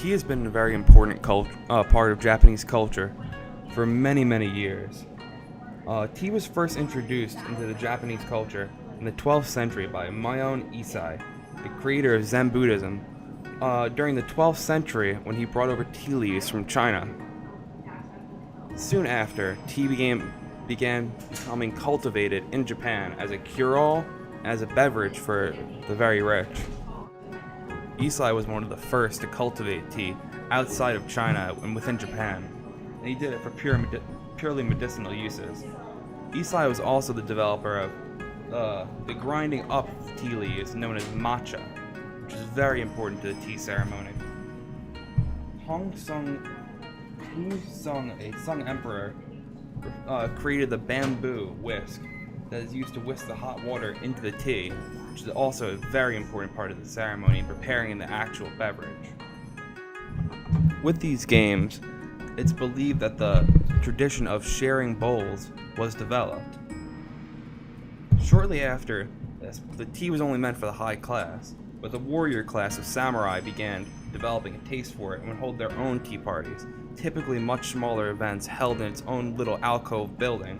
Tea has been a very important part of Japanese culture for many, many years. Tea was first introduced into the Japanese culture in the 12th century by Myon Isai, the creator of Zen Buddhism, during the 12th century when he brought over tea leaves from China. Soon after, tea began becoming cultivated in Japan as a cure-all and as a beverage for the very rich. Isai was one of the first to cultivate tea outside of China and within Japan, and he did it for purely medicinal uses. Isai was also the developer of the grinding up of tea leaves known as matcha, which is very important to the tea ceremony. Hongzong, a Sung emperor, created the bamboo whisk that is used to whisk the hot water into the tea, which is also a very important part of the ceremony in preparing the actual beverage. With these games, it's believed that the tradition of sharing bowls was developed. Shortly after this, the tea was only meant for the high class, but the warrior class of samurai began developing a taste for it and would hold their own tea parties, typically much smaller events held in its own little alcove building,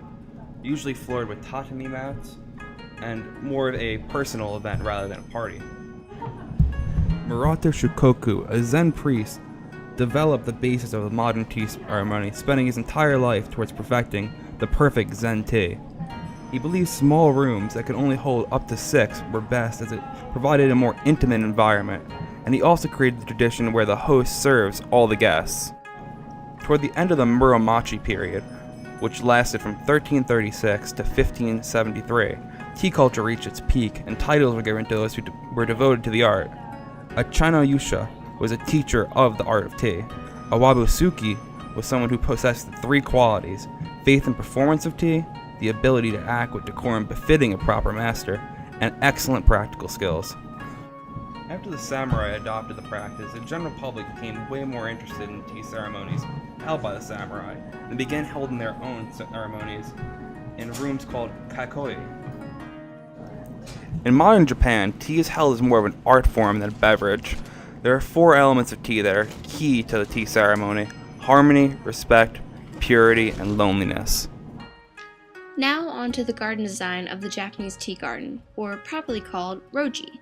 usually floored with tatami mats, and more of a personal event rather than a party. Murata Shukoku, a Zen priest, developed the basis of the modern tea ceremony, spending his entire life towards perfecting the perfect Zen tea. He believed small rooms that could only hold up to 6 were best as it provided a more intimate environment, and he also created the tradition where the host serves all the guests. Toward the end of the Muromachi period, which lasted from 1336 to 1573, tea culture reached its peak and titles were given to those who were devoted to the art. A Chino-yusha was a teacher of the art of tea. A Wabusuki was someone who possessed the 3 qualities: faith and performance of tea, the ability to act with decorum befitting a proper master, and excellent practical skills. After the samurai adopted the practice, the general public became way more interested in tea ceremonies held by the samurai and began holding their own ceremonies in rooms called kakoi. In modern Japan, tea is held as more of an art form than a beverage. There are 4 elements of tea that are key to the tea ceremony: harmony, respect, purity, and loneliness. Now on to the garden design of the Japanese tea garden, or properly called roji.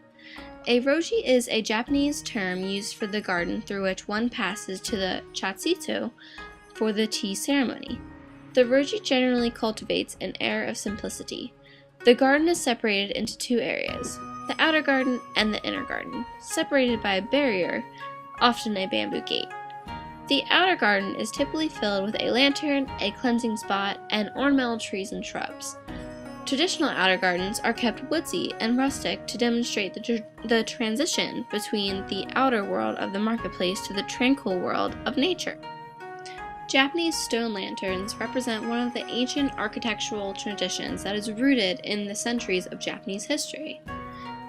A roji is a Japanese term used for the garden through which one passes to the chatsito for the tea ceremony. The roji generally cultivates an air of simplicity. The garden is separated into 2 areas, the outer garden and the inner garden, separated by a barrier, often a bamboo gate. The outer garden is typically filled with a lantern, a cleansing spot, and ornamental trees and shrubs. Traditional outer gardens are kept woodsy and rustic to demonstrate the transition between the outer world of the marketplace to the tranquil world of nature. Japanese stone lanterns represent one of the ancient architectural traditions that is rooted in the centuries of Japanese history.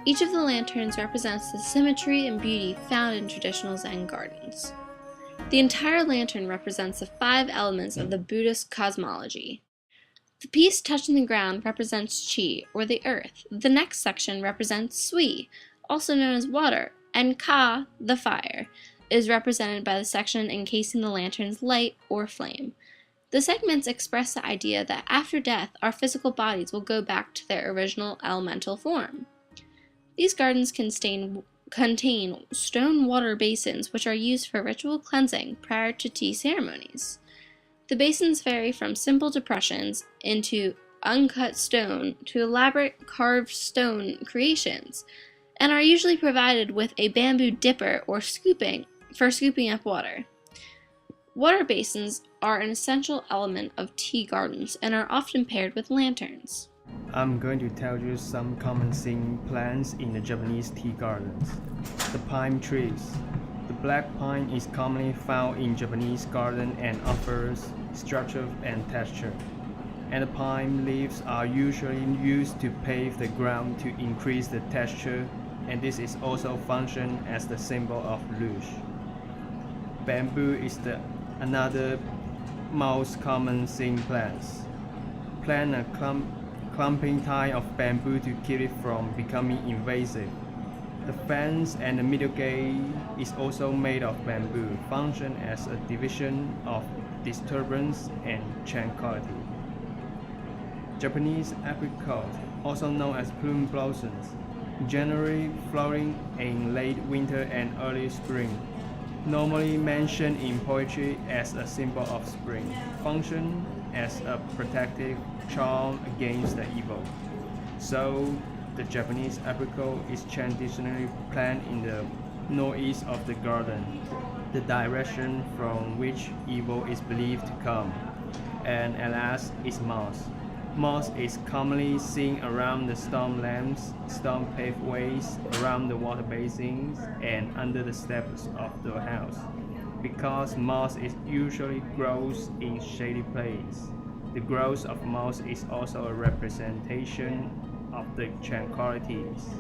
Each of the lanterns represents the symmetry and beauty found in traditional Zen gardens. The entire lantern represents the 5 elements of the Buddhist cosmology. The piece touching the ground represents Qi, or the earth. The next section represents Sui, also known as water, and Ka, the fire, is represented by the section encasing the lantern's light or flame. The segments express the idea that after death, our physical bodies will go back to their original elemental form. These gardens contain stone water basins which are used for ritual cleansing prior to tea ceremonies. The basins vary from simple depressions into uncut stone to elaborate carved stone creations, and are usually provided with a bamboo dipper or scooping up water. Water basins are an essential element of tea gardens and are often paired with lanterns. I'm going to tell you some common seeing plants in the Japanese tea gardens. The pine trees. The black pine is commonly found in Japanese garden and offers structure and texture. And the pine leaves are usually used to pave the ground to increase the texture, and this is also function as the symbol of lush. Bamboo is another most common seeing plants. Plant a clumping type of bamboo to keep it from becoming invasive. The fence and the middle gate is also made of bamboo, function as a division of disturbance and tranquility. Japanese apricot, also known as plum blossoms, generally flowering in late winter and early spring, normally mentioned in poetry as a symbol of spring, function as a protective charm against the evil. So, the Japanese apricot is traditionally planted in the northeast of the garden, the direction from which evil is believed to come, and alas is moss. Moss is commonly seen around the stone lamps, stone pathways, around the water basins, and under the steps of the house. Because moss is usually grows in shady place, the growth of moss is also a representation of the tranquilities.